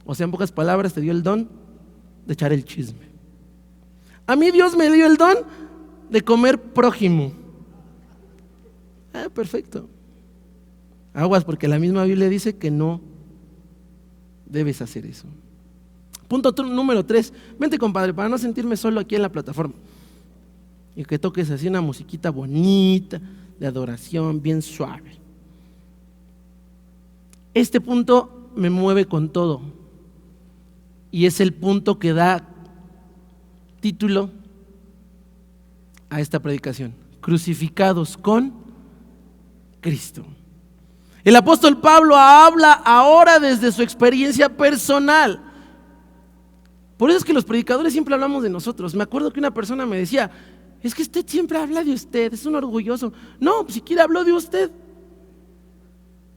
A: O sea, en pocas palabras, te dio el don de echar el chisme. A mí Dios me dio el don de comer prójimo. Perfecto. Aguas, porque la misma Biblia dice que no debes hacer eso. Punto número 3. Vente, compadre, para no sentirme solo aquí en la plataforma. Y que toques así una musiquita bonita, de adoración, bien suave. Este punto me mueve con todo y es el punto que da título a esta predicación: crucificados con Cristo. El apóstol Pablo habla ahora desde su experiencia personal. Por eso es que los predicadores siempre hablamos de nosotros. Me acuerdo que una persona me decía: es que usted siempre habla de usted, es un orgulloso. No, pues siquiera habló de usted.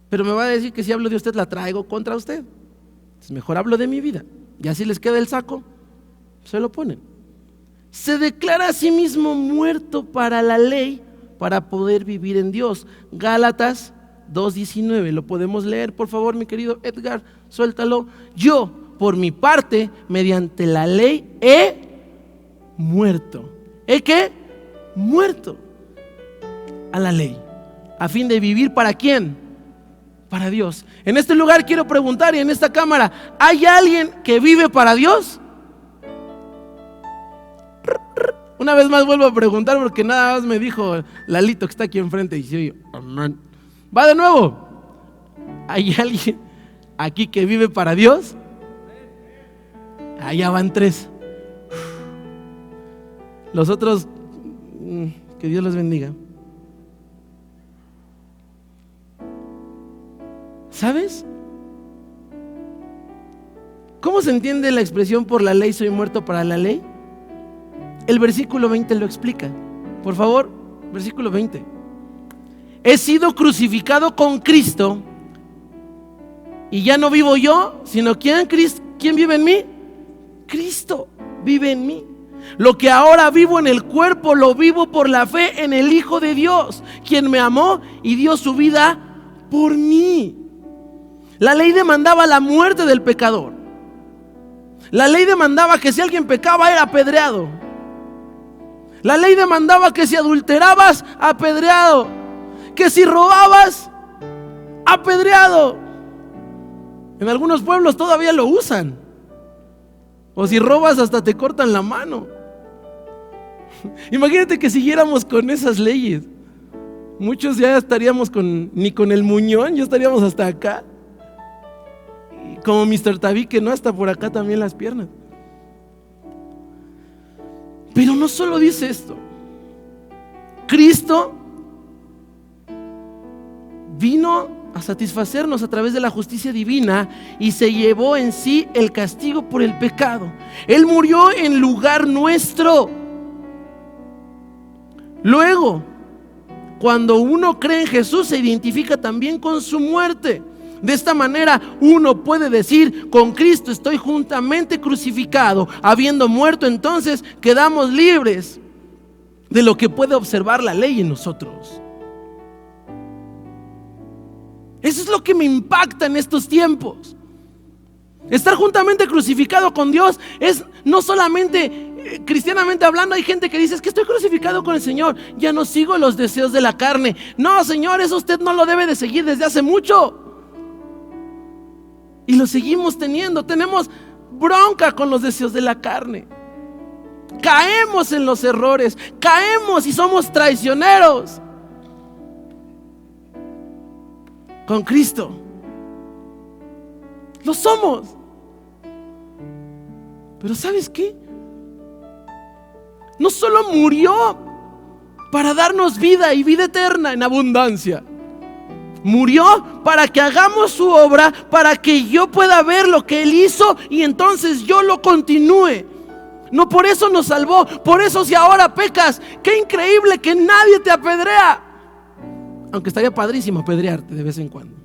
A: Pero me va a decir que si hablo de usted la traigo contra usted. Entonces mejor hablo de mi vida. Y así les queda el saco, se lo ponen. Se declara a sí mismo muerto para la ley, para poder vivir en Dios. Gálatas 2:19, lo podemos leer, por favor, mi querido Edgar, suéltalo. Yo, por mi parte, mediante la ley he muerto. ¿He qué? Muerto a la ley, a fin de vivir ¿para quién? Para Dios. En este lugar quiero preguntar, y en esta cámara, ¿hay alguien que vive para Dios? Una vez más vuelvo a preguntar, porque nada más me dijo Lalito, que está aquí enfrente, y yo, amén. Va de nuevo. ¿Hay alguien aquí que vive para Dios? Allá van 3. Los otros, que Dios los bendiga. ¿Sabes? ¿Cómo se entiende la expresión por la ley soy muerto para la ley? El versículo 20 lo explica. Por favor, versículo 20. He sido crucificado con Cristo y ya no vivo yo, sino ¿quién vive en mí? Cristo vive en mí. Lo que ahora vivo en el cuerpo lo vivo por la fe en el Hijo de Dios, quien me amó y dio su vida por mí. La ley demandaba la muerte del pecador. La ley demandaba que si alguien pecaba era apedreado. La ley demandaba que si adulterabas, apedreado. Que si robabas, apedreado. En algunos pueblos todavía lo usan. O si robas hasta te cortan la mano. Imagínate que siguiéramos con esas leyes. Muchos ya estaríamos ni con el muñón, ya estaríamos hasta acá. Como Mr. Tabique, ¿no? Hasta por acá también las piernas. Pero no solo dice esto. Cristo vino a satisfacernos a través de la justicia divina y se llevó en sí el castigo por el pecado. Él murió en lugar nuestro. Luego, cuando uno cree en Jesús, se identifica también con su muerte. De esta manera uno puede decir: con Cristo estoy juntamente crucificado. Habiendo muerto, entonces quedamos libres de lo que puede observar la ley en nosotros. Eso es lo que me impacta en estos tiempos. Estar juntamente crucificado con Dios es no solamente cristianamente hablando. Hay gente que dice: es que estoy crucificado con el Señor, ya no sigo los deseos de la carne. No, Señor, eso usted no lo debe de seguir desde hace mucho. Y lo seguimos teniendo. Tenemos bronca con los deseos de la carne. Caemos en los errores, caemos y somos traicioneros. Con Cristo lo somos. Pero ¿sabes qué? No solo murió para darnos vida y vida eterna en abundancia. Murió para que hagamos su obra, para que yo pueda ver lo que Él hizo y entonces yo lo continúe. No por eso nos salvó. Por eso si ahora pecas, qué increíble que nadie te apedrea. Aunque estaría padrísimo apedrearte de vez en cuando.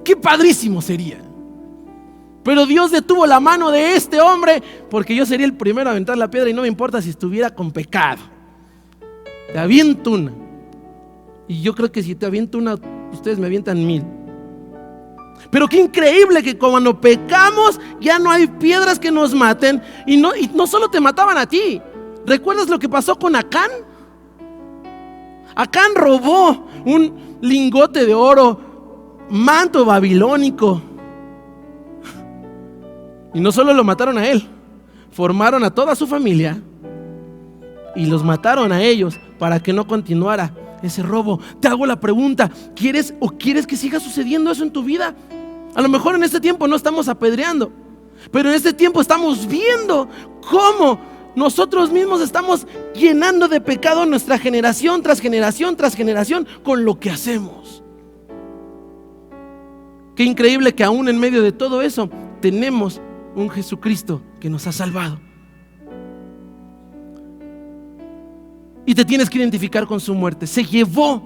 A: Qué padrísimo sería. Pero Dios detuvo la mano de este hombre, porque yo sería el primero a aventar la piedra y no me importa si estuviera con pecado. Te aviento una. Y yo creo que si te aviento una, ustedes me avientan 1000. Pero qué increíble que cuando pecamos ya no hay piedras que nos maten. Y no solo te mataban a ti. ¿Recuerdas lo que pasó con Acán? Acán robó un lingote de oro, manto babilónico. Y no solo lo mataron a él, formaron a toda su familia y los mataron a ellos para que no continuara ese robo. Te hago la pregunta, ¿quieres que siga sucediendo eso en tu vida? A lo mejor en este tiempo no estamos apedreando, pero en este tiempo estamos viendo cómo nosotros mismos estamos llenando de pecado nuestra generación tras generación tras generación con lo que hacemos. Qué increíble que aún en medio de todo eso tenemos un Jesucristo que nos ha salvado. Y te tienes que identificar con su muerte. Se llevó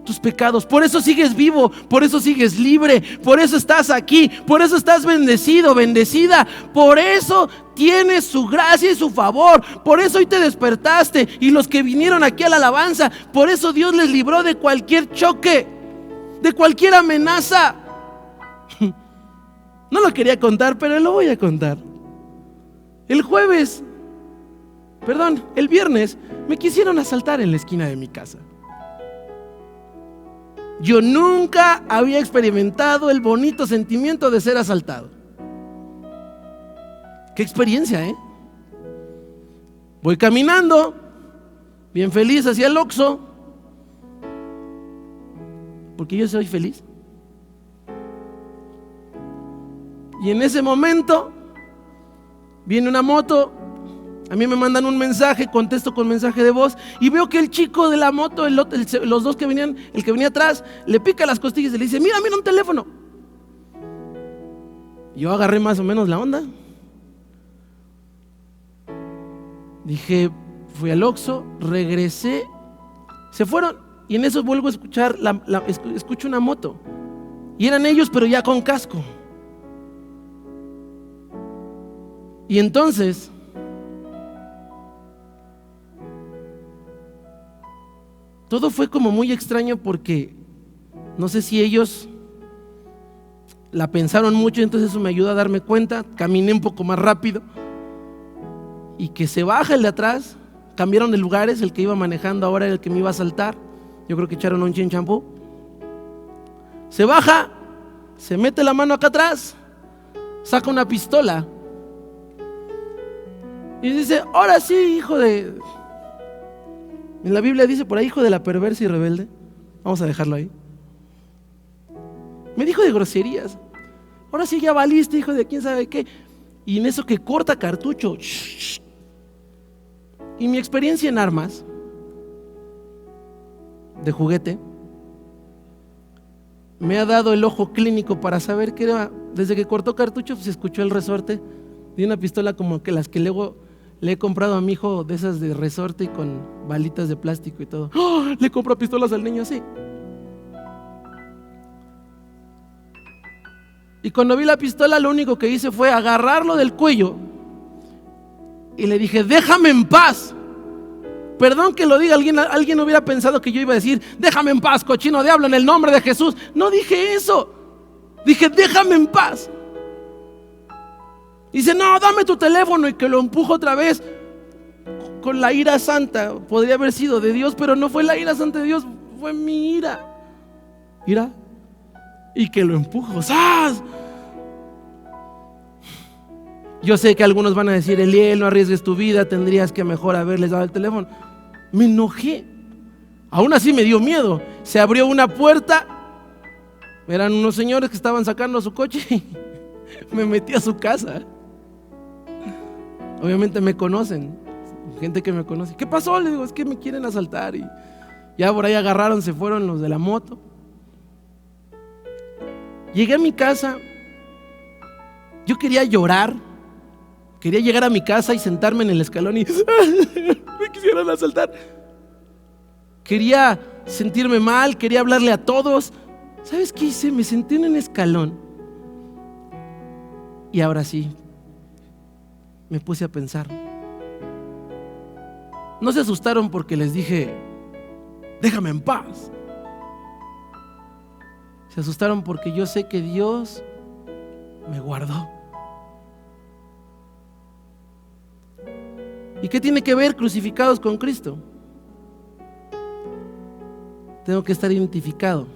A: tus pecados, por eso sigues vivo, por eso sigues libre, por eso estás aquí, por eso estás bendecido, bendecida, por eso tienes su gracia y su favor, por eso hoy te despertaste. Y los que vinieron aquí a la alabanza, por eso Dios les libró de cualquier choque, de cualquier amenaza. No lo quería contar, pero lo voy a contar. El viernes me quisieron asaltar en la esquina de mi casa. Yo nunca había experimentado el bonito sentimiento de ser asaltado. Qué experiencia, ¿eh? Voy caminando, bien feliz hacia el Oxxo, porque yo soy feliz. Y en ese momento viene una moto. A mí me mandan un mensaje, contesto con mensaje de voz y veo que el chico de la moto, los dos que venían, el que venía atrás, le pica las costillas y le dice: mira un teléfono. Yo agarré más o menos la onda. Dije, fui al Oxxo, regresé, se fueron y en eso vuelvo a escuchar, escucho una moto y eran ellos pero ya con casco. Y entonces todo fue como muy extraño porque no sé si ellos la pensaron mucho, entonces eso me ayudó a darme cuenta. Caminé un poco más rápido y que se baja el de atrás. Cambiaron de lugares, el que iba manejando ahora era el que me iba a asaltar. Yo creo que echaron un chin champú. Se baja, se mete la mano acá atrás, saca una pistola y dice: ahora sí, hijo de... En la Biblia dice por ahí, hijo de la perversa y rebelde. Vamos a dejarlo ahí. Me dijo de groserías. Ahora sí ya valiste, hijo de quién sabe qué. Y en eso que corta cartucho. Y mi experiencia en armas de juguete me ha dado el ojo clínico para saber que era, desde que cortó cartucho, se escuchó el resorte de una pistola como que las que luego le he comprado a mi hijo, de esas de resorte y con balitas de plástico y todo. ¡Oh! Le compro pistolas al niño así. Y cuando vi la pistola, lo único que hice fue agarrarlo del cuello y le dije: déjame en paz. Perdón que lo diga, alguien hubiera pensado que yo iba a decir: déjame en paz, cochino diablo, en el nombre de Jesús. No dije eso. Dije: déjame en paz. Dice: no, dame tu teléfono, y que lo empujo otra vez con la ira santa. Podría haber sido de Dios, pero no fue la ira santa de Dios, fue mi ira. Ira. Y que lo empujo. ¡Sas! Yo sé que algunos van a decir: Eliel, no arriesgues tu vida, tendrías que mejor haberles dado el teléfono. Me enojé. Aún así me dio miedo. Se abrió una puerta. Eran unos señores que estaban sacando su coche y me metí a su casa. Obviamente me conocen, gente que me conoce. ¿Qué pasó? Le digo: es que me quieren asaltar. Y ya por ahí agarraron, se fueron los de la moto. Llegué a mi casa. Yo quería llorar. Quería llegar a mi casa y sentarme en el escalón y me quisieran asaltar. Quería sentirme mal, quería hablarle a todos. ¿Sabes qué hice? Me senté en un escalón. Y ahora sí, me puse a pensar. No se asustaron porque les dije: déjame en paz. Se asustaron porque yo sé que Dios me guardó. ¿Y qué tiene que ver crucificados con Cristo? Tengo que estar identificado,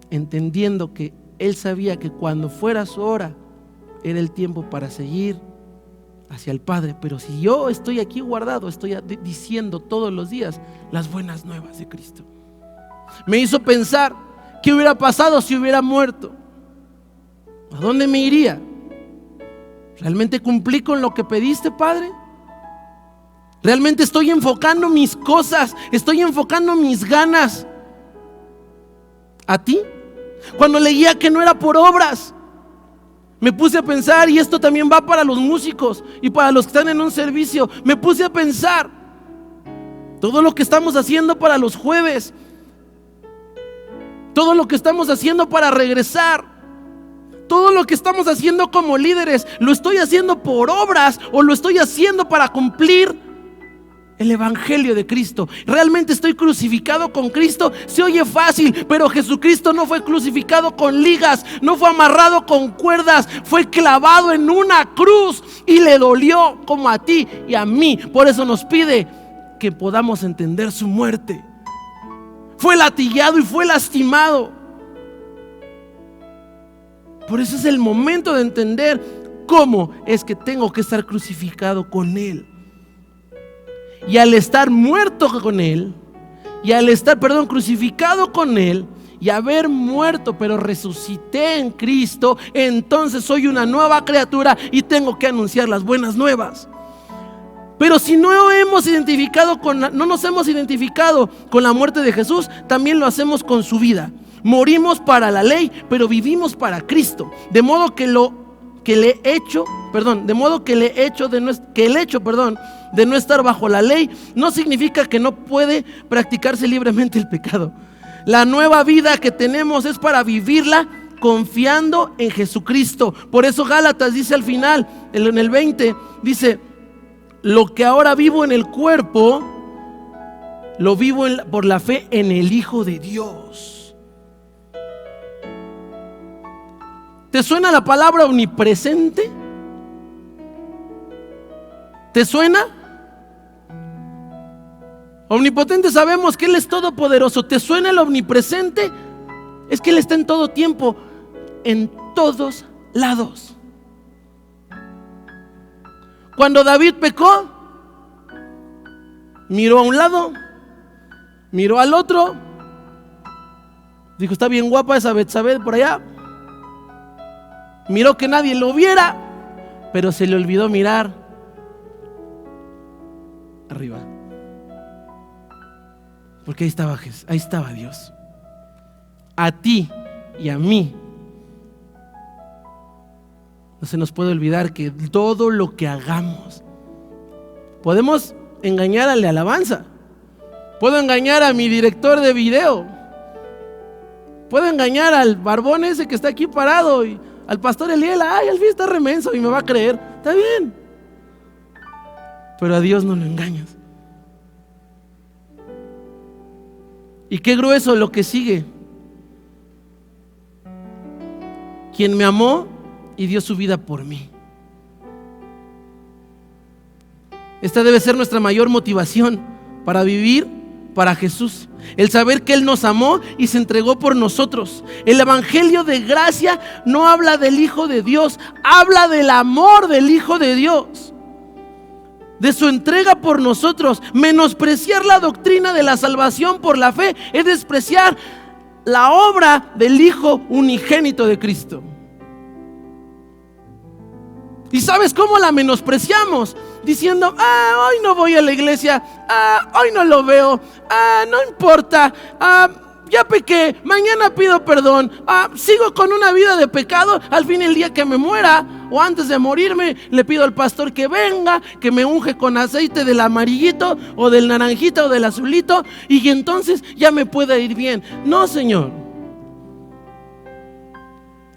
A: entendiendo que Él sabía que cuando fuera su hora era el tiempo para seguir hacia el Padre. Pero si yo estoy aquí guardado, estoy diciendo todos los días las buenas nuevas de Cristo. Me hizo pensar, ¿qué hubiera pasado si hubiera muerto? ¿A dónde me iría? ¿Realmente cumplí con lo que pediste, Padre? ¿Realmente estoy enfocando mis cosas? ¿Estoy enfocando mis ganas a ti? Cuando leía que no era por obras, me puse a pensar, y esto también va para los músicos y para los que están en un servicio, me puse a pensar todo lo que estamos haciendo para los jueves, todo lo que estamos haciendo para regresar, todo lo que estamos haciendo como líderes, ¿lo estoy haciendo por obras o lo estoy haciendo para cumplir el evangelio de Cristo? ¿Realmente estoy crucificado con Cristo? Se oye fácil, pero Jesucristo no fue crucificado con ligas, no fue amarrado con cuerdas, fue clavado en una cruz y le dolió como a ti y a mí. Por eso nos pide que podamos entender su muerte. Fue latigado y fue lastimado. Por eso es el momento de entender cómo es que tengo que estar crucificado con Él. Y al estar muerto con Él, y al estar, crucificado con Él, y haber muerto, pero resucité en Cristo, entonces soy una nueva criatura y tengo que anunciar las buenas nuevas. Pero si no nos hemos identificado con la muerte de Jesús, también lo hacemos con su vida. Morimos para la ley, pero vivimos para Cristo. De modo que el hecho de no estar bajo la ley no significa que no puede practicarse libremente el pecado. La nueva vida que tenemos es para vivirla confiando en Jesucristo. Por eso Gálatas dice al final, en el 20, dice: lo que ahora vivo en el cuerpo, lo vivo por la fe en el Hijo de Dios. ¿Te suena la palabra omnipresente? ¿Te suena? Omnipotente, sabemos que Él es todopoderoso. ¿Te suena el omnipresente? Es que Él está en todo tiempo, en todos lados. Cuando David pecó, miró a un lado, miró al otro, dijo: está bien guapa esa Betsabé por allá. Miró que nadie lo viera, pero se le olvidó mirar arriba, porque ahí estaba Dios. A ti y a mí no se nos puede olvidar que todo lo que hagamos, podemos engañar al de alabanza, puedo engañar a mi director de video, puedo engañar al barbón ese que está aquí parado, y al pastor Eliel. Ay, al fin está remenso y me va a creer. Está bien, pero a Dios no lo engañas. Y qué grueso lo que sigue: quien me amó y dio su vida por mí. Esta debe ser nuestra mayor motivación para vivir para Jesús, el saber que Él nos amó y se entregó por nosotros. El evangelio de gracia no habla del Hijo de Dios, habla del amor del Hijo de Dios, de su entrega por nosotros. Menospreciar la doctrina de la salvación por la fe es despreciar la obra del Hijo unigénito de Cristo. ¿Y sabes cómo la menospreciamos? Diciendo: hoy no voy a la iglesia, hoy no lo veo, no importa, ya pequé, mañana pido perdón, sigo con una vida de pecado. Al fin, el día que me muera o antes de morirme, le pido al pastor que venga, que me unge con aceite del amarillito o del naranjito o del azulito, y entonces ya me pueda ir bien. No, Señor.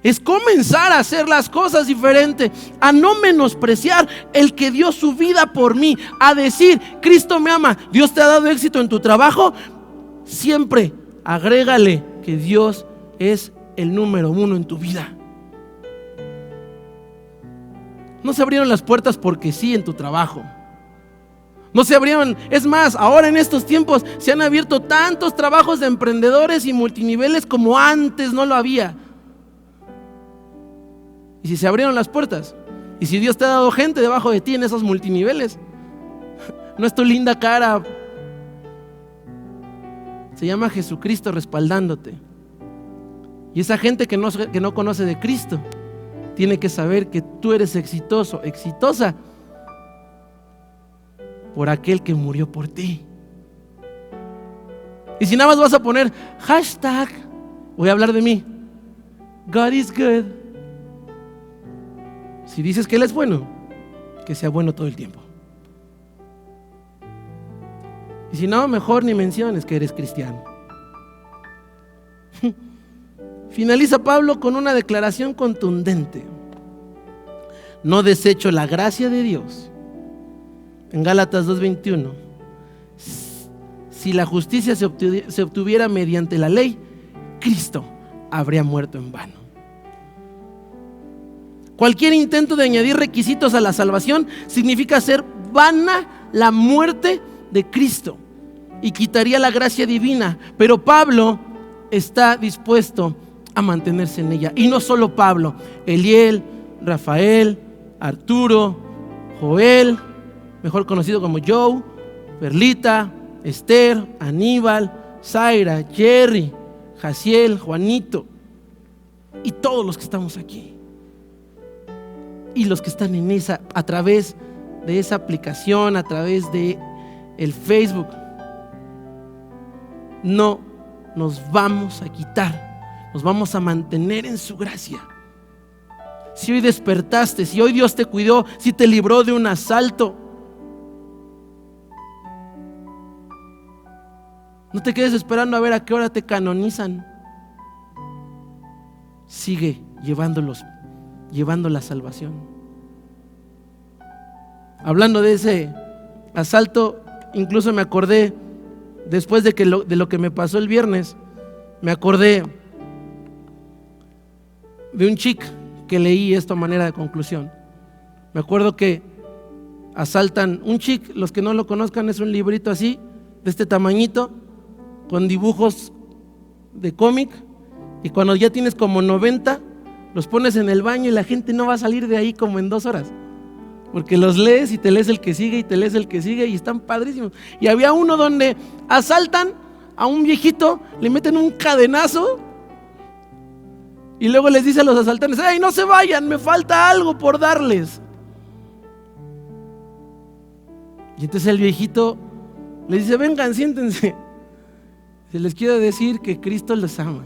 A: Es comenzar a hacer las cosas diferente, a no menospreciar el que dio su vida por mí, a decir: Cristo me ama. Dios te ha dado éxito en tu trabajo, siempre agrégale que Dios es el número uno en tu vida. No se abrieron las puertas porque sí en tu trabajo. No se abrieron. Es más, ahora en estos tiempos se han abierto tantos trabajos de emprendedores y multiniveles como antes no lo había. Y si se abrieron las puertas, Y si Dios te ha dado gente debajo de ti en esos multiniveles, no es tu linda cara, se llama Jesucristo respaldándote. Y esa gente que no conoce de Cristo tiene que saber que tú eres exitoso, exitosa por aquel que murió por ti. Y si nada más vas a poner hashtag, voy a hablar de mí, God is good. Si dices que Él es bueno, que sea bueno todo el tiempo. Y si no, mejor ni menciones que eres cristiano. Finaliza Pablo con una declaración contundente: no desecho la gracia de Dios. En Gálatas 2:21, si la justicia se obtuviera mediante la ley, Cristo habría muerto en vano. Cualquier intento de añadir requisitos a la salvación significa hacer vana la muerte de Cristo y quitaría la gracia divina. Pero Pablo está dispuesto a mantenerse en ella. Y no solo Pablo, Eliel, Rafael, Arturo, Joel, mejor conocido como Joe, Perlita, Esther, Aníbal, Zaira, Jerry, Jaciel, Juanito y todos los que estamos aquí. Y los que están en esa, a través de esa aplicación, a través de el Facebook. No nos vamos a quitar, nos vamos a mantener en su gracia. Si hoy despertaste, si hoy Dios te cuidó, si te libró de un asalto, no te quedes esperando a ver a qué hora te canonizan. Sigue llevando la salvación. Hablando de ese asalto, incluso me acordé, después de lo que me pasó el viernes, me acordé de un chico que leí esto a manera de conclusión. Me acuerdo que asaltan un chic, los que no lo conozcan, es un librito así, de este tamañito, con dibujos de cómic, y cuando ya tienes como 90, los pones en el baño y la gente no va a salir de ahí como en 2 horas, porque los lees y te lees el que sigue y te lees el que sigue y están padrísimos. Y había uno donde asaltan a un viejito, le meten un cadenazo y luego les dice a los asaltantes: ¡hey, no se vayan, me falta algo por darles! Y entonces el viejito les dice: vengan, siéntense, se les quiero decir que Cristo los ama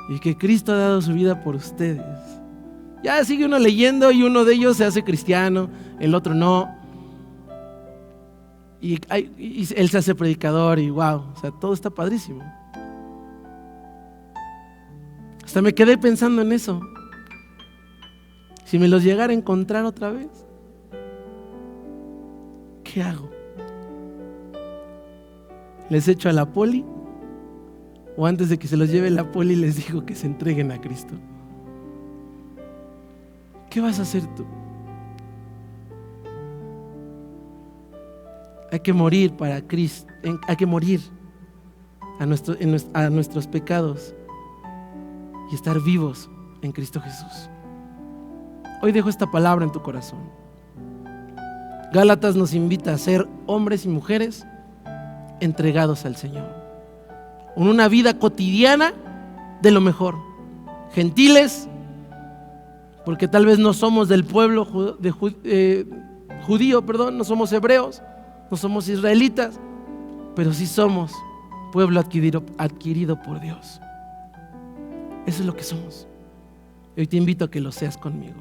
A: y que Cristo ha dado su vida por ustedes. Ya sigue uno leyendo y uno de ellos se hace cristiano, el otro no, y él se hace predicador y wow, o sea, todo está padrísimo. Hasta me quedé pensando en eso. Si me los llegara a encontrar otra vez, ¿qué hago? ¿Les echo a la poli? ¿O antes de que se los lleve la poli les digo que se entreguen a Cristo? ¿Qué vas a hacer tú? Hay que morir para Cristo, hay que morir a nuestros pecados y estar vivos en Cristo Jesús. Hoy dejo esta palabra en tu corazón. Gálatas nos invita a ser hombres y mujeres entregados al Señor, con una vida cotidiana de lo mejor, gentiles, porque tal vez no somos del pueblo judío, no somos hebreos, no somos israelitas, pero sí somos pueblo adquirido por Dios. Eso es lo que somos. Hoy te invito a que lo seas conmigo,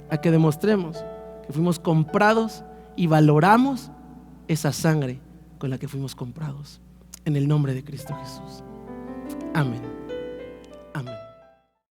A: a que demostremos que fuimos comprados y valoramos esa sangre con la que fuimos comprados, en el nombre de Cristo Jesús. Amén. Amén.